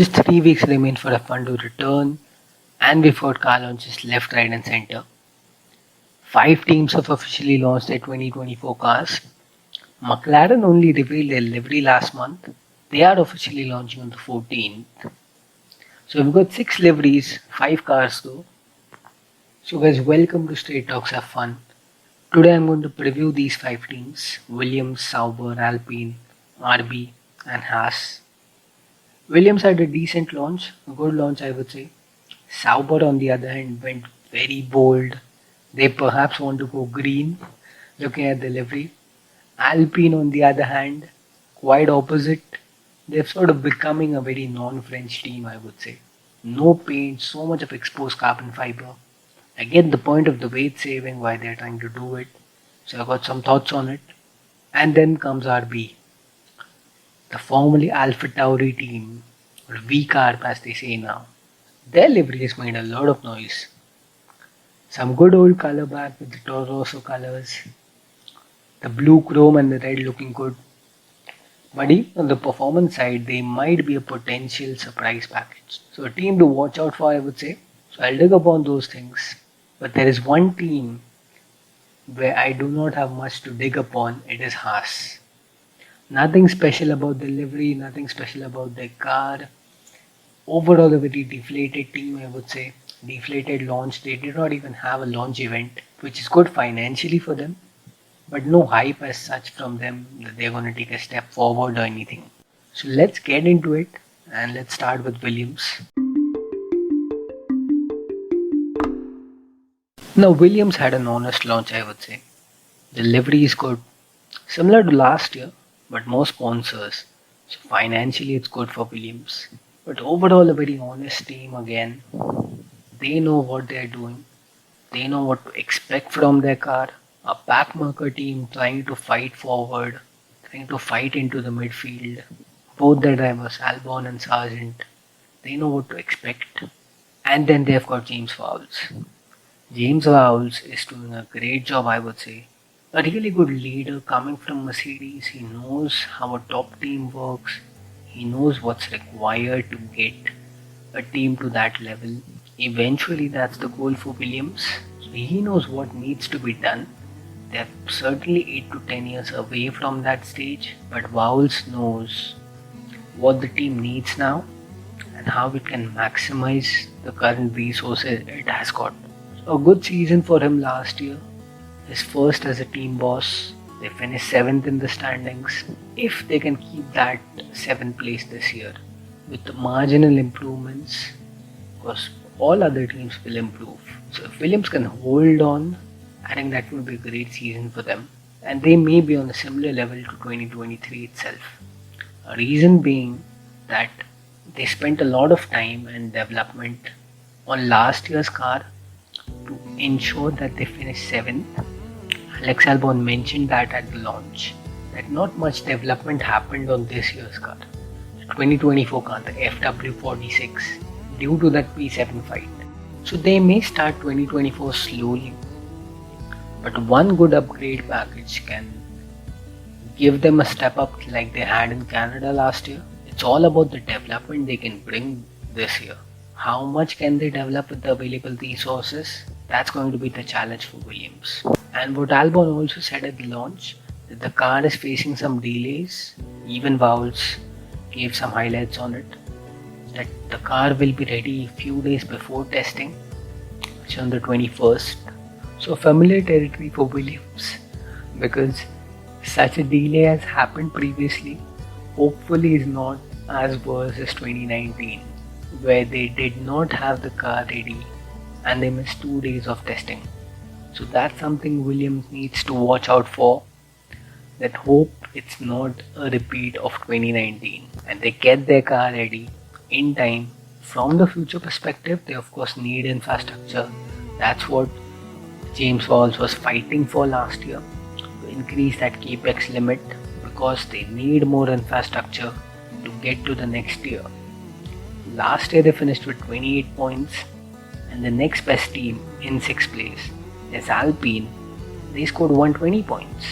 Just 3 weeks remain for F1 to return, and we've got car launches left, right, and center. 5 teams have officially launched their 2024 cars. McLaren only revealed their livery last month. They are officially launching on the 14th. So we've got 6 liveries, 5 cars though. So guys, welcome to Straight Talks Have Fun. Today I'm going to preview these 5 teams: Williams, Sauber, Alpine, RB, and Haas. Williams had a decent launch, a good launch I would say. Sauber on the other hand went very bold. They perhaps want to go green, looking at the livery. Alpine on the other hand, quite opposite. They're sort of becoming a very non-French team I would say. No paint, so much of exposed carbon fiber. I get the point of the weight saving, why they're trying to do it. So I got some thoughts on it. And then comes RB, the formerly Alpha Tauri team, or V-Carb as they say now. Their livery has made a lot of noise. Some good old color back with the Toro Rosso colors. The blue chrome and the red looking good. But even on the performance side, they might be a potential surprise package. So a team to watch out for I would say. So I'll dig upon those things. But there is one team where I do not have much to dig upon. It is Haas. Nothing special about the livery, nothing special about their car. Overall a very deflated team I would say. Deflated launch. They did not even have a launch event, which is good financially for them. But no hype as such from them that they're going to take a step forward or anything. So let's get into it and let's start with Williams. Now Williams had an honest launch I would say. The livery is good, similar to last year, but more sponsors. So financially it's good for Williams. But overall a very honest team again. They know what they're doing. They know what to expect from their car. A backmarker team trying to fight forward, trying to fight into the midfield. Both their drivers, Albon and Sargent, they know what to expect. And then they've got James Vowles. James Vowles is doing a great job I would say. A really good leader coming from Mercedes. He knows how a top team works. He knows what's required to get a team to that level. Eventually that's the goal for Williams. So he knows what needs to be done. They're certainly 8 to 10 years away from that stage, but Vowles knows what the team needs now and how it can maximize the current resources it has got. So a good season for him last year. His first as a team boss. They finished 7th in the standings. If they can keep that 7th place this year with the marginal improvements, because all other teams will improve. So if Williams can hold on, I think that would be a great season for them. And they may be on a similar level to 2023 itself. A reason being that they spent a lot of time and development on last year's car to ensure that they finish 7th. Alex Albon mentioned that at the launch, that not much development happened on this year's car. The 2024 car, the FW46, due to that P7 fight. So they may start 2024 slowly. But one good upgrade package can give them a step up like they had in Canada last year. It's all about the development they can bring this year. How much can they develop with the available resources? That's going to be the challenge for Williams. And what Albon also said at the launch, that the car is facing some delays. Even Vowles gave some highlights on it. That the car will be ready a few days before testing, which is on the 21st. So familiar territory for Williams, because such a delay has happened previously. Hopefully is not as worse as 2019, where they did not have the car ready and they missed 2 days of testing. So that's something Williams needs to watch out for. That hope it's not a repeat of 2019 and they get their car ready in time. From the future perspective, they of course need infrastructure. That's what James Vowles was fighting for last year, to increase that capex limit, because they need more infrastructure to get to the next year. Last year they finished with 28 points, and the next best team in 6th place is Alpine. They scored 120 points.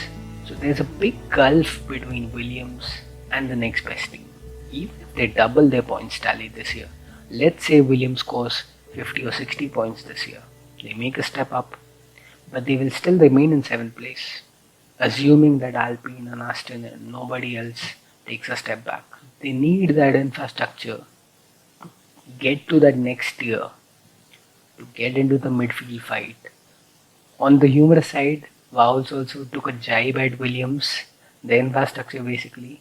So there's a big gulf between Williams and the next best team. Even if they double their points tally this year, let's say Williams scores 50 or 60 points this year, they make a step up, but they will still remain in 7th place, assuming that Alpine and Aston and nobody else takes a step back. They need that infrastructure, get to that next tier, to get into the midfield fight. On the humorous side, Vowles also took a jibe at Williams, the infrastructure basically,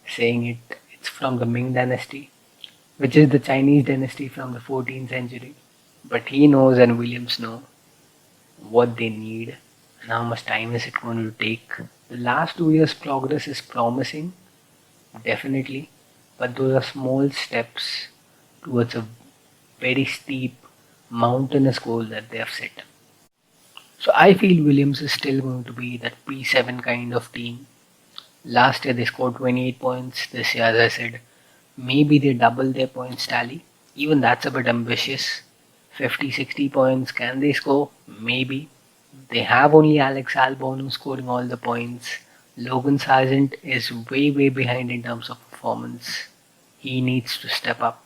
saying it's from the Ming dynasty, which is the Chinese dynasty from the 14th century. But he knows and Williams know what they need and how much time is it going to take. The last 2 years' progress is promising, definitely, but those are small steps towards a very steep, mountainous goal that they have set. So I feel Williams is still going to be that P7 kind of team. Last year they scored 28 points. This year, as I said, maybe they double their points tally. Even that's a bit ambitious. 50, 60 points, can they score? Maybe. They have only Alex Albon who's scoring all the points. Logan Sargent is way, way behind in terms of performance. He needs to step up.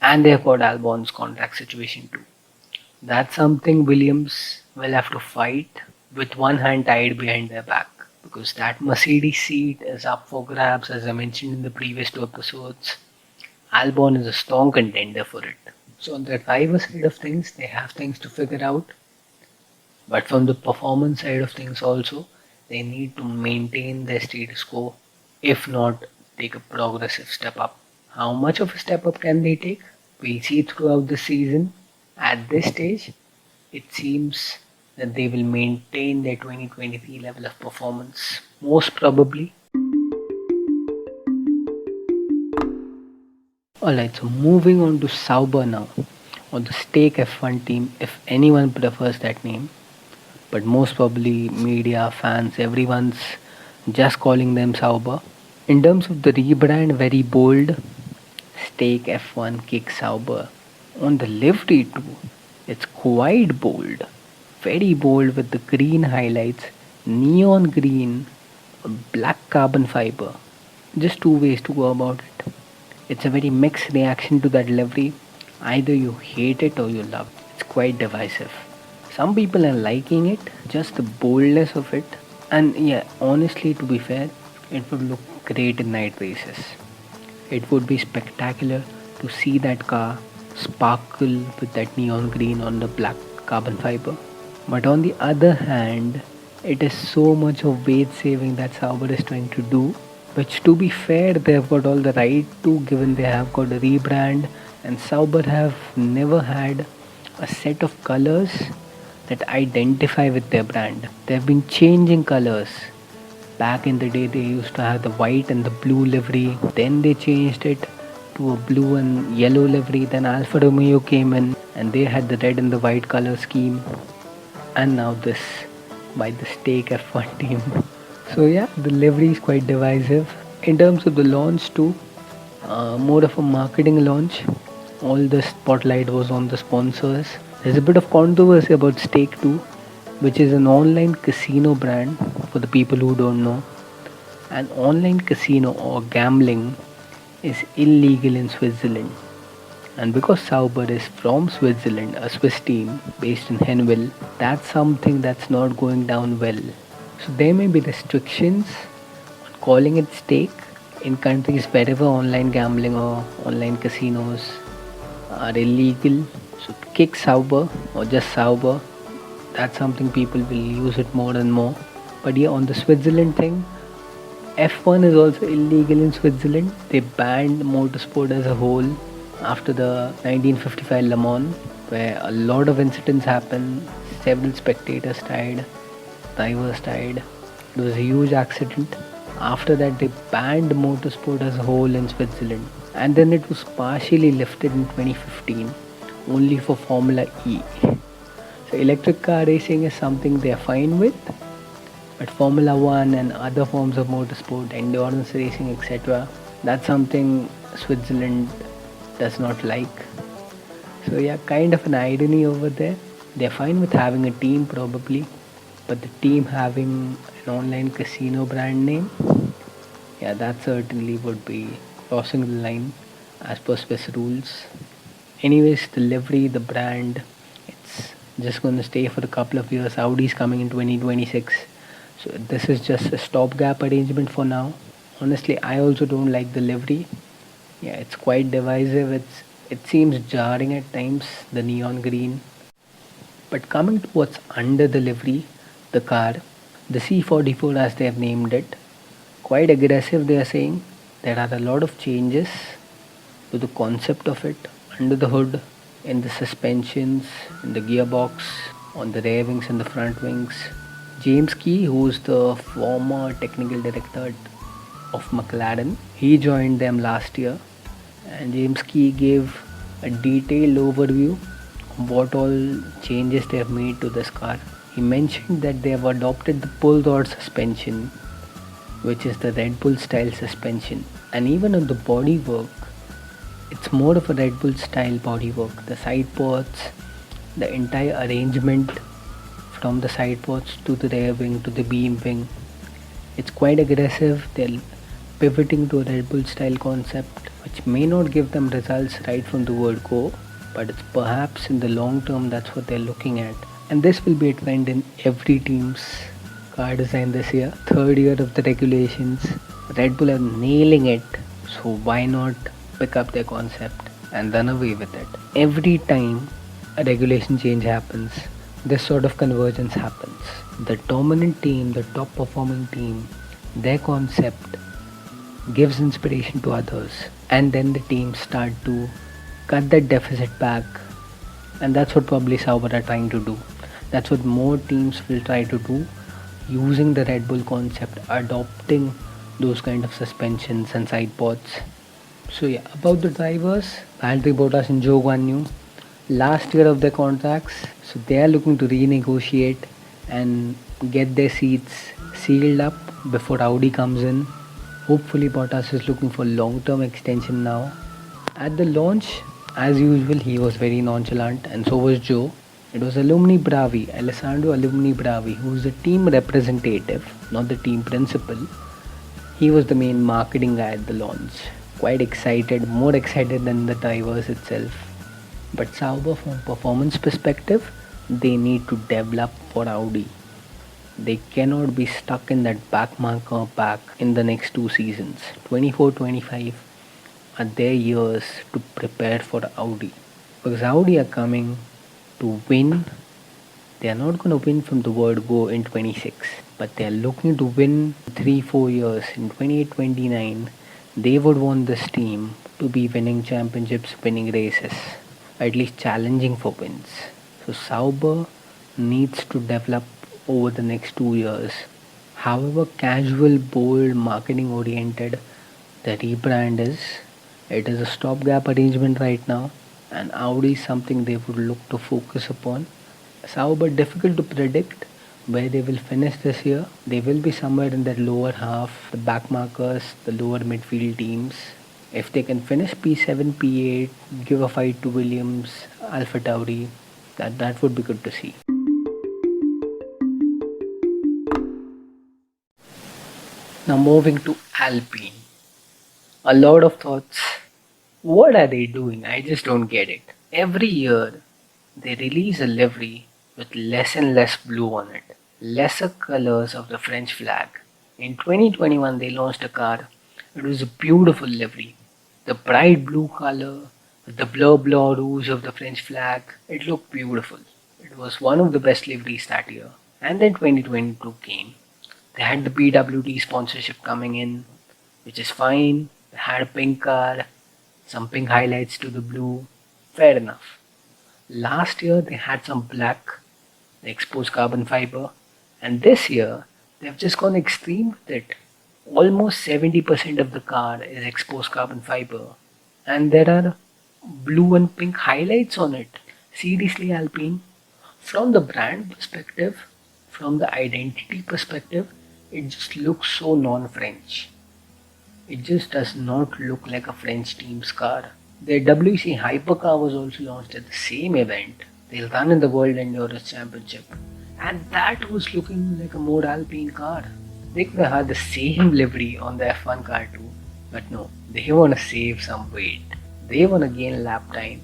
And they have got Albon's contract situation too. That's something Williams will have to fight with one hand tied behind their back, because that Mercedes seat is up for grabs, as I mentioned in the previous 2 episodes. Albon is a strong contender for it. So on the driver side of things, they have things to figure out. But from the performance side of things also, they need to maintain their status quo, if not take a progressive step up. How much of a step up can they take? We'll see throughout the season. At this stage, it seems that they will maintain their 2023 level of performance, most probably. Alright, so moving on to Sauber now, or the Stake F1 team, if anyone prefers that name. But most probably media, fans, everyone's just calling them Sauber. In terms of the rebrand, very bold. Stake F1 kick Sauber. On the livery too, it's quite bold. Very bold with the green highlights, neon green, black carbon fiber. Just two ways to go about it. It's a very mixed reaction to that livery. Either you hate it or you love it. It's quite divisive. Some people are liking it, just the boldness of it. And yeah, honestly, to be fair, it would look great in night races. It would be spectacular to see that car sparkle with that neon green on the black carbon fiber. But on the other hand, it is so much of weight saving that Sauber is trying to do, which to be fair, they have got all the right to, given they have got a rebrand, and Sauber have never had a set of colors that identify with their brand. They have been changing colors. Back in the day, they used to have the white and the blue livery. Then they changed it to a blue and yellow livery. Then Alfa Romeo came in and they had the red and the white color scheme. And now this by the Stake F1 team. So yeah, the livery is quite divisive. In terms of the launch too, more of a marketing launch. All the spotlight was on the sponsors. There's a bit of controversy about Stake too, which is an online casino brand for the people who don't know. An online casino or gambling is illegal in Switzerland. And because Sauber is from Switzerland, a Swiss team based in Henwil, that's something that's not going down well. So there may be restrictions on calling it stake in countries wherever online gambling or online casinos are illegal. So to kick Sauber or just Sauber, that's something people will use it more and more. But yeah, on the Switzerland thing, F1 is also illegal in Switzerland. They banned motorsport as a whole after the 1955 Le Mans, where a lot of incidents happened. Several spectators died, drivers died. It was a huge accident. After that, they banned motorsport as a whole in Switzerland, and then it was partially lifted in 2015, only for Formula E. So electric car racing is something they are fine with, but Formula 1 and other forms of motorsport, endurance racing, etc., that's something Switzerland does not like. So yeah, kind of an irony over there. They're fine with having a team probably, but the team having an online casino brand name, yeah, that certainly would be crossing the line as per Swiss rules. Anyways, the livery, the brand, it's just going to stay for a couple of years. Audi's coming in 2026. So this is just a stopgap arrangement for now. Honestly, I also don't like the livery. Yeah, it's quite divisive. It seems jarring at times, the neon green. But coming to what's under the livery, the car, the C44 as they have named it, quite aggressive they are saying. There are a lot of changes to the concept of it under the hood, in the suspensions, in the gearbox, on the rear wings and the front wings. James Key, who's the former technical director of McLaren, he joined them last year, and James Key gave a detailed overview of what all changes they have made to this car. He mentioned that they have adopted the pull rod suspension, which is the Red Bull style suspension, and even on the bodywork, it's more of a Red Bull style bodywork. The side ports, the entire arrangement from the side ports to the rear wing to the beam wing, it's quite aggressive. They're pivoting to a Red Bull style concept, which may not give them results right from the word go, but it's perhaps in the long term that's what they're looking at. And this will be a trend in every team's car design this year. Third year of the regulations. Red Bull are nailing it, so why not pick up their concept and run away with it? Every time a regulation change happens, this sort of convergence happens. The dominant team, the top performing team, their concept gives inspiration to others, and then the teams start to cut that deficit back, and that's what probably Sauber are trying to do. That's what more teams will try to do, using the Red Bull concept, adopting those kind of suspensions and side pods. So yeah, about the drivers, Valtteri Bottas and Zhou Guanyu, last year of their contracts, so they are looking to renegotiate and get their seats sealed up before Audi comes in. Hopefully Bottas is looking for long-term extension now. At the launch, as usual, he was very nonchalant, and so was Joe. It was Alessandro Alumni Bravi, who is the team representative, not the team principal. He was the main marketing guy at the launch. Quite excited, more excited than the drivers itself. But Sauber, from performance perspective, they need to develop for Audi. They cannot be stuck in that backmarker pack in the next 2 seasons. 24-25 are their years to prepare for Audi. Because Audi are coming to win. They are not going to win from the word go in 26, but they are looking to win 3-4 years. In 28-29, they would want this team to be winning championships, winning races, at least challenging for wins. So Sauber needs to develop over the next 2 years. However casual, bold, marketing oriented the rebrand is, it is a stopgap arrangement right now, and Audi is something they would look to focus upon. Sauber, difficult to predict where they will finish this year. They will be somewhere in that lower half, the back markers, the lower midfield teams. If they can finish P7, P8, give a fight to Williams, Alpha Tauri, that would be good to see. Now moving to Alpine. A lot of thoughts. What are they doing? I just don't get it. Every year they release a livery with less and less blue on it, lesser colors of the French flag. In 2021 they launched a car. It was a beautiful livery. The bright blue color with the bleu blanc rouge of the French flag. It looked beautiful. It was one of the best liveries that year. And then 2022 came. They had the PWD sponsorship coming in, which is fine. They had a pink car, some pink highlights to the blue. Fair enough. Last year they had some black, the exposed carbon fiber, and this year they've just gone extreme with it. Almost 70% of the car is exposed carbon fiber, and there are blue and pink highlights on it. Seriously, Alpine, from the brand perspective, from the identity perspective, it just looks so non-French. It just does not look like a French team's car. Their WC hypercar was also launched at the same event. They'll run in the World Endurance Championship, and that was looking like a more Alpine car. They could have had the same livery on the F1 car too. But no, they want to save some weight. They want to gain lap time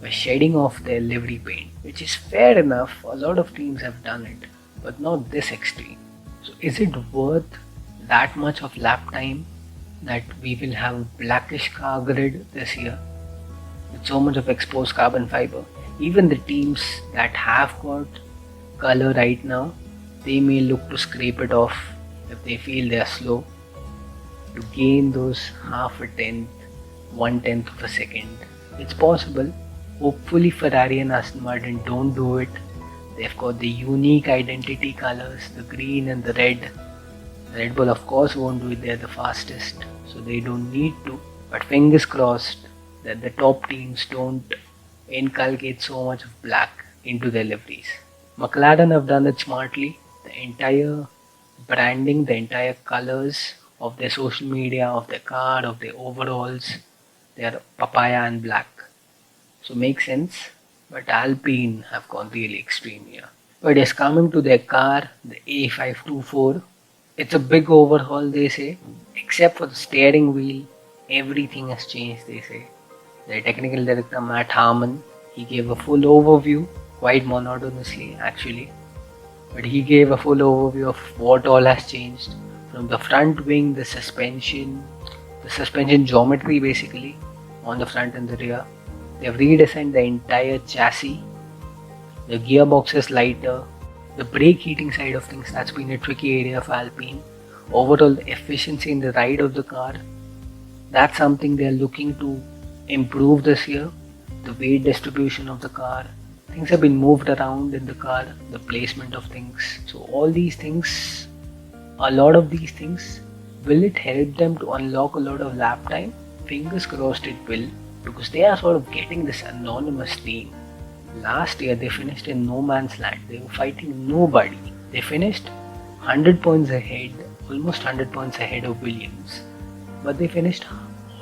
by shedding off their livery paint, which is fair enough. A lot of teams have done it, but not this extreme. So, is it worth that much of lap time that we will have a blackish car grid this year with so much of exposed carbon fiber? Even the teams that have got color right now, they may look to scrape it off if they feel they are slow to gain those half a tenth, 1/10 of a second. It's possible. Hopefully, Ferrari and Aston Martin don't do it. They've got the unique identity colors, the green and the red. Red Bull, of course, won't do it. They're the fastest, so they don't need to. But fingers crossed that the top teams don't inculcate so much of black into their liveries. McLaren have done it smartly. The entire branding, the entire colors of their social media, of their car, of their overalls, they are papaya and black. So makes sense. But Alpine have gone really extreme here. But yes, coming to their car, the A524, it's a big overhaul, they say. Except for the steering wheel, everything has changed, they say. The technical director Matt Harmon, he gave a full overview, quite monotonously actually. But he gave a full overview of what all has changed. From the front wing, the suspension geometry basically, on the front and the rear. They've redesigned the entire chassis. The gearbox is lighter. The brake heating side of things, that's been a tricky area for Alpine. Overall, the efficiency in the ride of the car, that's something they're looking to improve this year. The weight distribution of the car, things have been moved around in the car, the placement of things. So all these things, a lot of these things, will it help them to unlock a lot of lap time? Fingers crossed it will, because they are sort of getting this anonymous team. Last year they finished in no man's land. They were fighting nobody. They finished 100 points ahead, almost 100 points ahead of Williams. But they finished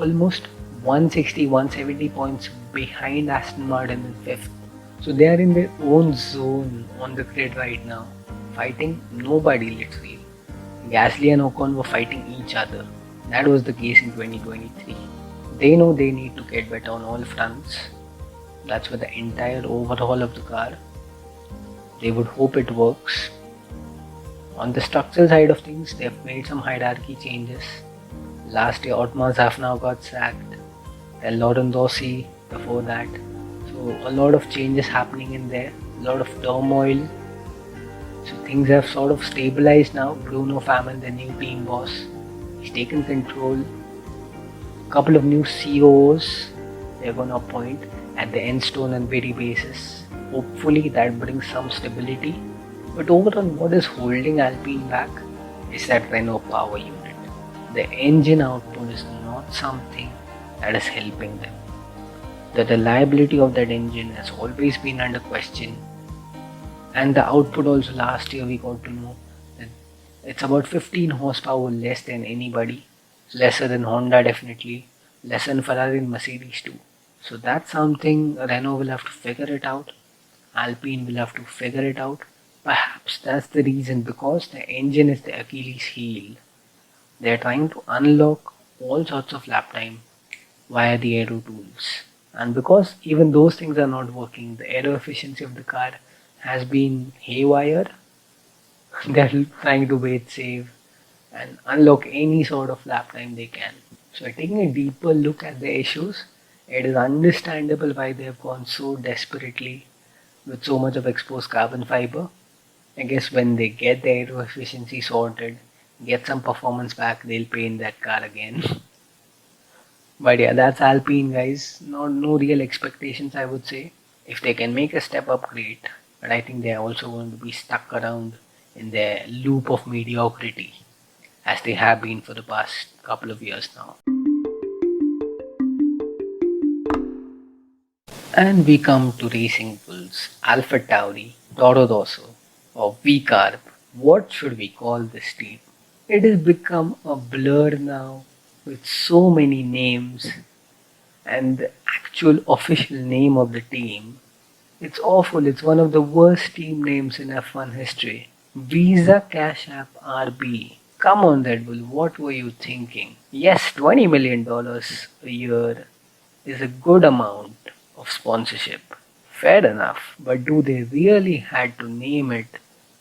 almost 160, 170 points behind Aston Martin in 5th. So they are in their own zone on the grid right now, fighting nobody literally. Gasly and Ocon were fighting each other. That was the case in 2023. They know they need to get better on all fronts. That's where the entire overhaul of the car. They would hope it works. On the structural side of things, they've made some hierarchy changes. Last year, Otmar Zafnau got sacked. Then Lauren Rossi before that. So a lot of changes happening in there. A lot of turmoil. So things have sort of stabilized now. Bruno Famin, the new team boss, he's taken control. Couple of new COOs they're going to appoint at the Enstone and Berry basis. Hopefully that brings some stability. But overall, what is holding Alpine back is that Renault power unit. The engine output is not something that is helping them. The reliability of that engine has always been under question. And the output also, last year we got to know that it's about 15 horsepower less than anybody. Lesser than Honda definitely, lesser than Ferrari and Mercedes too. So that's something Renault will have to figure it out. Alpine will have to figure it out. Perhaps that's the reason, because the engine is the Achilles heel. They're trying to unlock all sorts of lap time via the aero tools. And because even those things are not working, the aero efficiency of the car has been haywire. They're trying to wait safe and unlock any sort of lap time they can. So taking a deeper look at the issues, it is understandable why they have gone so desperately with so much of exposed carbon fiber. I guess when they get the aero efficiency sorted, get some performance back, they'll paint that car again. But yeah, that's Alpine, guys. No real expectations, I would say. If they can make a step up, great. But I think they're also going to be stuck around in their loop of mediocrity, as they have been for the past couple of years now. And we come to Racing Bulls, Alpha Tauri, Toro Rosso, or V-Carb. What should we call this team? It has become a blur now with so many names, and the actual official name of the team, it's awful. It's one of the worst team names in F1 history. Visa Cash App RB. Come on, Red Bull, what were you thinking? Yes, $20 million a year is a good amount of sponsorship. Fair enough, but do they really had to name it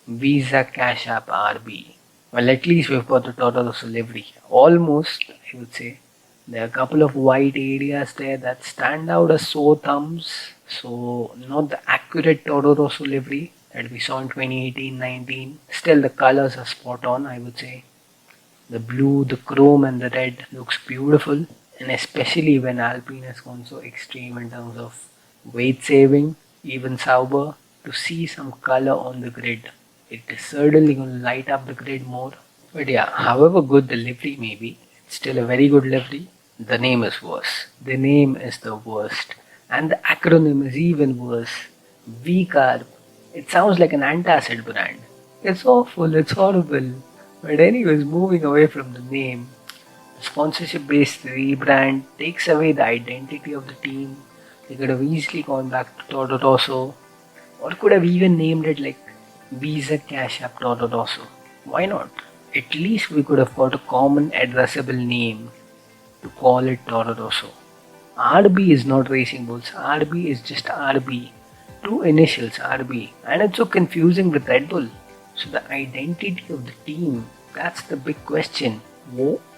Visa Cash App RB? Well, at least we've got the Toro Rosso livery. Almost, I would say. There are a couple of white areas there that stand out as sore thumbs. So, not the accurate Toro Rosso livery that we saw in 2018-19. Still, the colors are spot on, I would say. The blue, the chrome, and the red looks beautiful, and especially when Alpine has gone so extreme in terms of weight saving, even Sauber, to see some color on the grid. It is certainly going to light up the grid more. But yeah, however good the livery may be, it's still a very good livery. The name is worse. The name is the worst. And the acronym is even worse. VCARB. It sounds like an antacid brand. It's awful, it's horrible. But anyways, moving away from the name, the sponsorship-based rebrand takes away the identity of the team. They could have easily gone back to Toro Rosso, or could have even named it like Visa Cash App Toro Rosso. Why not? At least we could have got a common addressable name to call it Toro Rosso. RB is not Racing Bulls. RB is just RB. Two initials RB. And it's so confusing with Red Bull. So the identity of the team, that's the big question.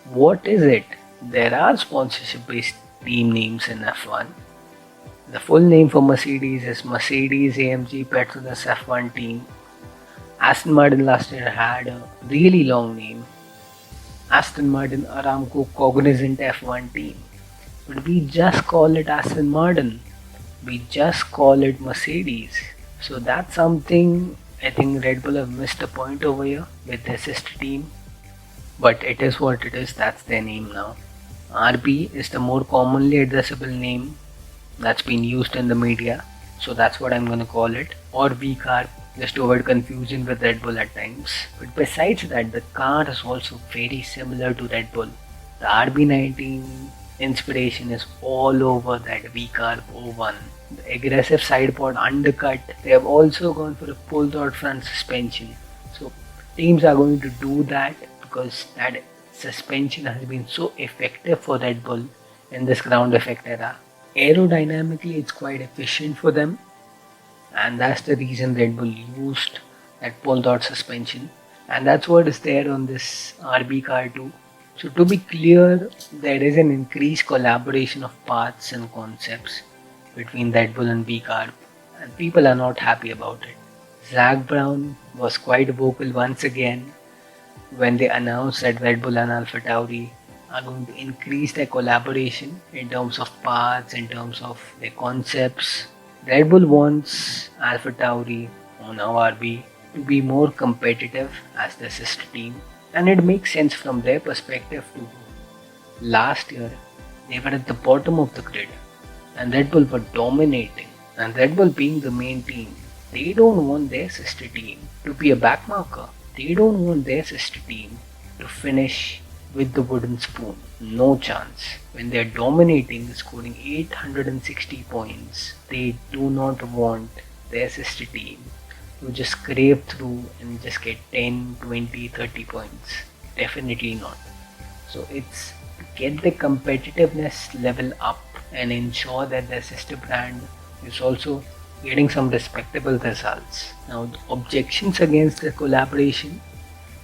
What is it? There are sponsorship-based team names in F1. The full name for Mercedes is Mercedes-AMG Petronas F1 team. Aston Martin last year had a really long name. Aston Martin Aramco Cognizant F1 team. But we just call it Aston Martin. We just call it Mercedes. So that's something I think Red Bull have missed a point over here with their sister team. But it is what it is, that's their name now. RB is the more commonly addressable name that's been used in the media. So that's what I'm gonna call it. Or VCARB, just to avoid confusion with Red Bull at times. But besides that, the car is also very similar to Red Bull. The RB19 inspiration is all over that VCARB 01. The aggressive side pod undercut. They have also gone for a pulled out front suspension. So teams are going to do that because that suspension has been so effective for Red Bull in this ground effect era. Aerodynamically, it's quite efficient for them, and that's the reason Red Bull used that pulled out suspension, and that's what is there on this RB car too. So to be clear, there is an increased collaboration of parts and concepts between Red Bull and VCARB, and people are not happy about it. Zach Brown was quite vocal once again when they announced that Red Bull and AlphaTauri are going to increase their collaboration in terms of parts, in terms of their concepts. Red Bull wants AlphaTauri, or now RB, to be more competitive as their sister team, and it makes sense from their perspective too. Last year, they were at the bottom of the grid, and Red Bull were dominating. And Red Bull being the main team, they don't want their sister team to be a backmarker. They don't want their sister team to finish with the wooden spoon. No chance. When they are dominating, scoring 860 points, they do not want their sister team to just scrape through and just get 10, 20, 30 points. Definitely not. So it's to get the competitiveness level up and ensure that their sister brand is also getting some respectable results. Now, the objections against the collaboration,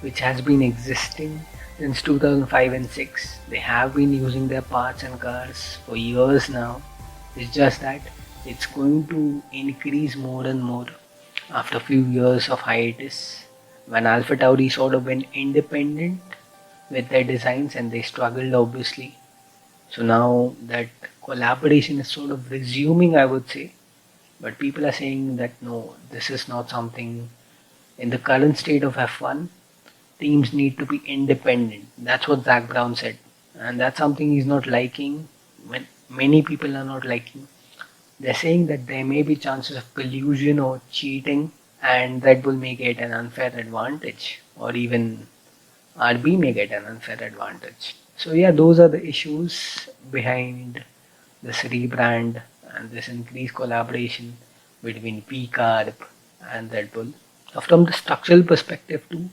which has been existing since 2005 and 6, they have been using their parts and cars for years now. It's just that it's going to increase more and more after a few years of hiatus, when AlphaTauri sort of went independent with their designs and they struggled obviously. So now that collaboration is sort of resuming, I would say, but people are saying that no, this is not something in the current state of F1. Teams need to be independent. That's what Zach Brown said, and that's something he's not liking. When many people are not liking, they're saying that there may be chances of collusion or cheating, and Red Bull may get an unfair advantage, or even RB may get an unfair advantage. So yeah, those are the issues behind this rebrand and this increased collaboration between VCARB and Red Bull. From the structural perspective too,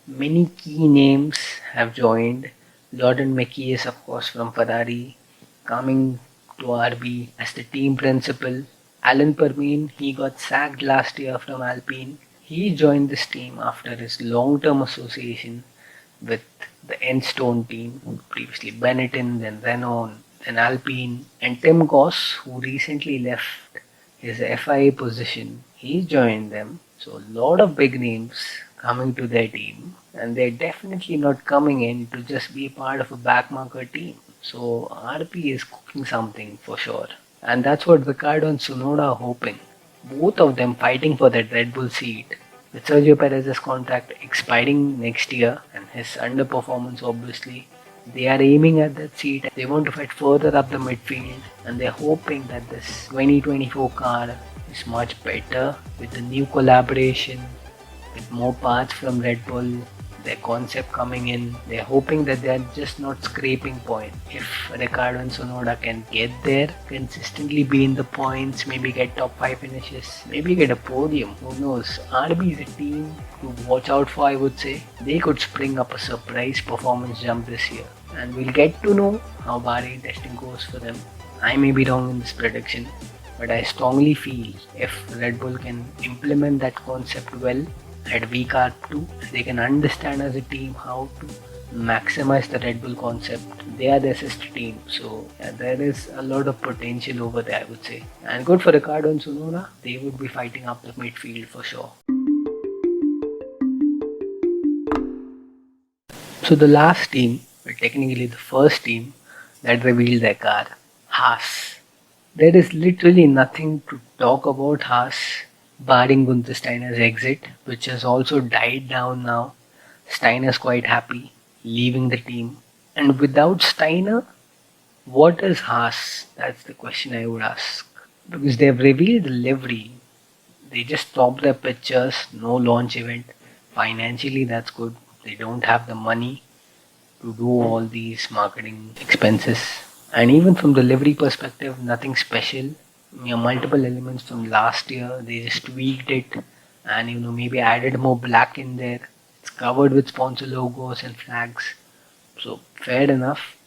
Many key names have joined. Jordan McKee of course, from Ferrari, coming to RB as the team principal. Alan Permine, he got sacked last year from Alpine. He joined this team after his long-term association with the Enstone team, previously Benetton, then Renault, then Alpine, and Tim Goss, who recently left his FIA position, he joined them. So a lot of big names coming to their team, and they're definitely not coming in to just be part of a backmarker team. So RP is cooking something for sure, and that's what Ricardo and Tsunoda are hoping. Both of them fighting for that Red Bull seat. With Sergio Perez's contract expiring next year and his underperformance, obviously, they are aiming at that seat. They want to fight further up the midfield, and they're hoping that this 2024 car is much better with the new collaboration, with more parts from Red Bull, their concept coming in. They're hoping that they're just not scraping point. If Ricciardo and Tsunoda can get there, consistently be in the points, maybe get top 5 finishes, maybe get a podium, who knows. RB is a team to watch out for, I would say. They could spring up a surprise performance jump this year, and we'll get to know how Bahrain testing goes for them. I may be wrong in this prediction, but I strongly feel if Red Bull can implement that concept well at VCARB 2, they can understand as a team how to maximize the Red Bull concept. They are the assist team, so yeah, there is a lot of potential over there, I would say. And good for Ricciardo and Tsunoda, they would be fighting up the midfield for sure. So the last team, but technically the first team that revealed their car, Haas. There is literally nothing to talk about Haas, barring Gunther Steiner's exit, which has also died down now. Steiner's quite happy leaving the team. And without Steiner, what is Haas? That's the question I would ask. Because they've revealed the livery. They just stopped their pictures, no launch event. Financially, that's good. They don't have the money to do all these marketing expenses. And even from the livery perspective, nothing special. Multiple elements from last year, they just tweaked it and maybe added more black in there. It's covered with sponsor logos and flags, so fair enough,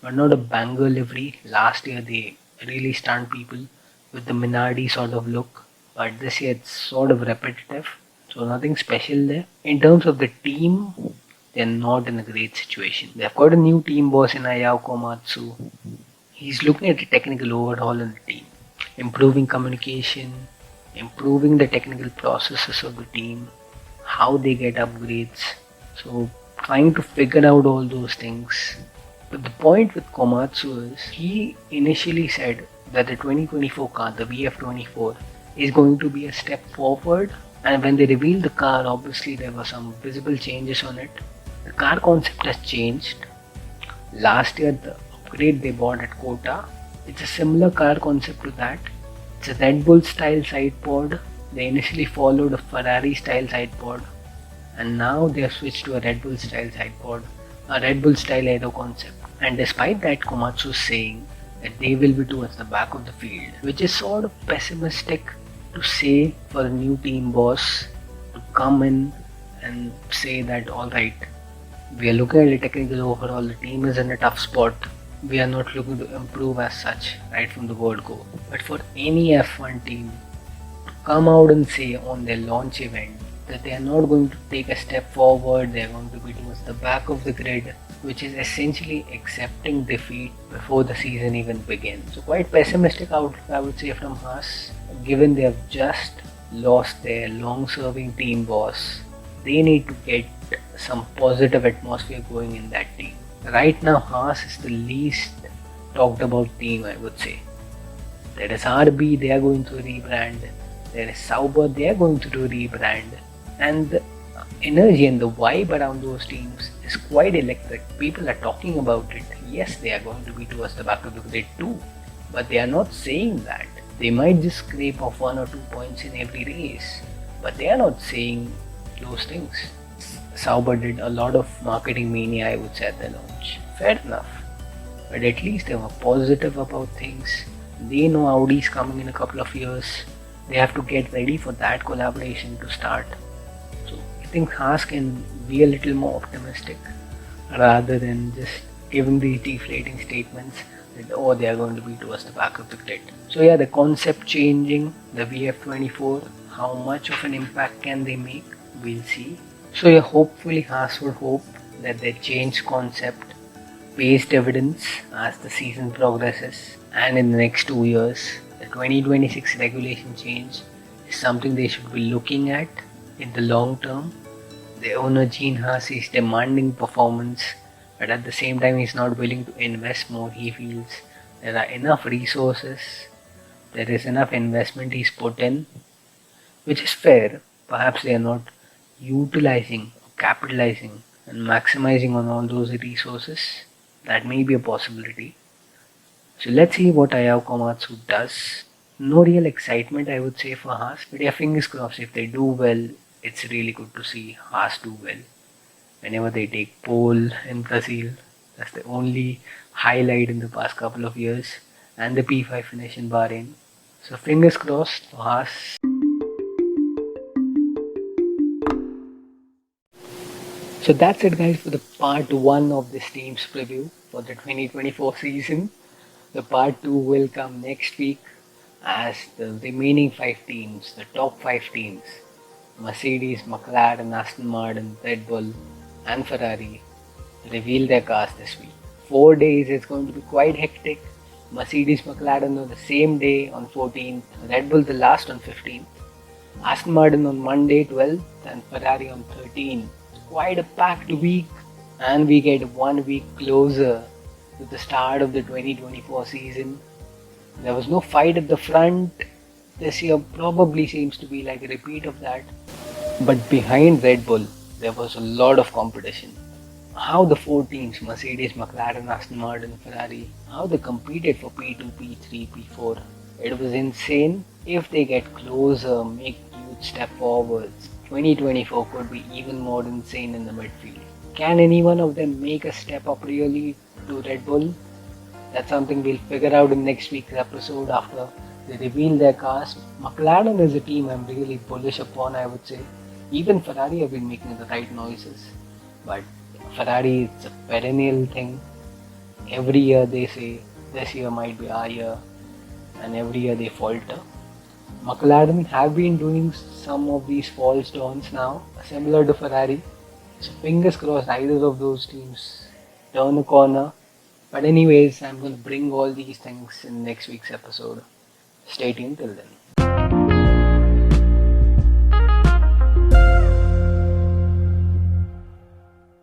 but not a banger livery. Last year they really stunned people with the Minardi sort of look, but this year it's sort of repetitive, so nothing special there. In terms of the team, they're not in a great situation. They've got a new team boss in Ayao Komatsu. He's looking at a technical overhaul in the team, improving communication, improving the technical processes of the team, how they get upgrades. So trying to figure out all those things. But the point with Komatsu is he initially said that the 2024 car, the VF24, is going to be a step forward. And when they revealed the car, obviously there were some visible changes on it. The car concept has changed. Last year the upgrade they bought at Kota, it's a similar car concept to that. It's a Red Bull style side pod. They initially followed a Ferrari style side pod, and now they have switched to a Red Bull style side pod, a Red Bull style aero concept. And despite that, Komatsu is saying that they will be towards the back of the field, which is sort of pessimistic to say for a new team boss to come in and say that alright, we are looking at the technical overall, the team is in a tough spot. We are not looking to improve as such right from the word go. But for any F1 team to come out and say on their launch event that they are not going to take a step forward, they are going to be towards the back of the grid, which is essentially accepting defeat before the season even begins. So quite pessimistic outlook, I would say, from Haas, given they have just lost their long-serving team boss. They need to get some positive atmosphere going in that team. Right now, Haas is the least talked about team, I would say. There is RB, they are going to rebrand. There is Sauber, they are going to do rebrand. And the energy and the vibe around those teams is quite electric. People are talking about it. Yes, they are going to be towards the back of the grid too, but they are not saying that. They might just scrape off 1 or 2 points in every race, but they are not saying those things. Sauber did a lot of marketing mania, I would say, at the launch. Fair enough. But at least they were positive about things. They know Audi's coming in a couple of years. They have to get ready for that collaboration to start. So think Haas can be a little more optimistic rather than just giving these deflating statements that oh they are going to be towards the back of the grid. So yeah, the concept changing, the VF24, how much of an impact can they make? We'll see. So yeah, hopefully Haas would hope that their change concept pays dividends as the season progresses, and in the next 2 years, the 2026 regulation change is something they should be looking at in the long term. The owner Gene Haas is demanding performance, but at the same time he's not willing to invest more. He feels there are enough resources, there is enough investment he's put in, which is fair. Perhaps they are not utilizing, capitalizing, and maximizing on all those resources. That may be a possibility. So let's see what Ayao Komatsu does. No real excitement, I would say, for Haas, but yeah, fingers crossed. If they do well, it's really good to see Haas do well. Whenever they take pole in Brazil, that's the only highlight in the past couple of years, and the P5 finish in Bahrain. So fingers crossed for Haas. So that's it, guys, for the part 1 of this team's preview for the 2024 season. The part 2 will come next week as the remaining 5 teams, the top 5 teams, Mercedes, McLaren, Aston Martin, Red Bull, and Ferrari, reveal their cars this week. 4 days, it's going to be quite hectic. Mercedes, McLaren on the same day on 14th, Red Bull the last on 15th, Aston Martin on Monday 12th, and Ferrari on 13th. Quite a packed week, and we get 1 week closer to the start of the 2024 season. There was no fight at the front. This year probably seems to be like a repeat of that. But behind Red Bull, there was a lot of competition. How the 4 teams, Mercedes, McLaren, Aston Martin, Ferrari, how they competed for P2, P3, P4. It was insane. If they get closer, make huge step forwards, 2024 could be even more insane in the midfield. Can any one of them make a step up really to Red Bull? That's something we'll figure out in next week's episode after they reveal their cars. McLaren is a team I'm really bullish upon, I would say. Even Ferrari have been making the right noises. But Ferrari, it's a perennial thing. Every year they say, this year might be our year. And every year they falter. McLaren have been doing some of these false dawns now, similar to Ferrari. So fingers crossed either of those teams turn a corner. But anyways, I'm going to bring all these things in next week's episode. Stay tuned till then.